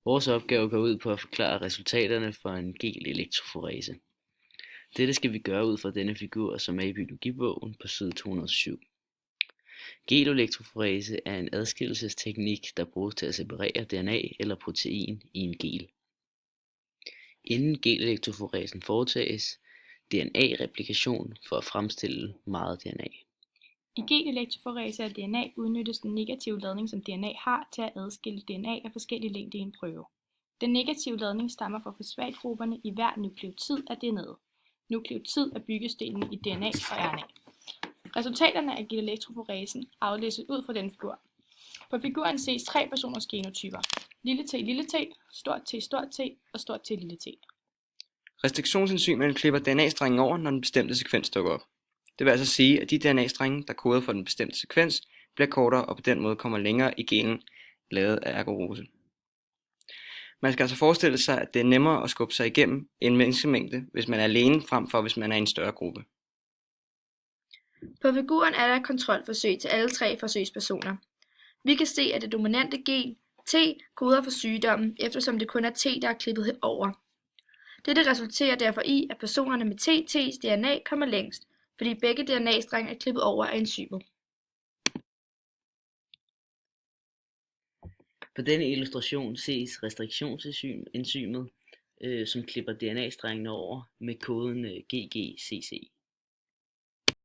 Vores opgave går ud på at forklare resultaterne for en gel-elektroforese. Dette skal vi gøre ud fra denne figur, som er i biologibogen på side 207. Gel-elektroforese er en adskillelsesteknik, der bruges til at separere DNA eller protein i en gel. Inden gel-elektroforesen foretages DNA-replikation for at fremstille meget DNA. I gel-elektroforese af DNA udnyttes den negative ladning, som DNA har, til at adskille DNA af forskellige længde i en prøve. Den negative ladning stammer fra fosfatgrupperne i hver nukleotid af DNA'et. Nukleotid er byggestenen i DNA og RNA. Resultaterne af gel-elektroforesen aflæses ud fra den figur. På figuren ses 3 personers genotyper: lille t, stort T og stort T lille t. Restriktionsenzymerne klipper DNA-strengen over, når den bestemte sekvens dukker op. Det vil altså sige, at de DNA-strenge, der koder for den bestemte sekvens, bliver kortere og på den måde kommer længere i genen lavet af agarose. Man skal altså forestille sig, at det er nemmere at skubbe sig igennem en menneskemængde, hvis man er alene, frem for hvis man er i en større gruppe. På figuren er der et kontrolforsøg til alle 3 forsøgspersoner. Vi kan se, at det dominante gen T koder for sygdommen, eftersom det kun er T, der er klippet over. Dette resulterer derfor i, at personerne med TT's DNA kommer længst, fordi begge DNA-strenge er klippet over af enzymet. På denne illustration ses restriktionsenzymet, som klipper DNA-strengene over med koden GGCC.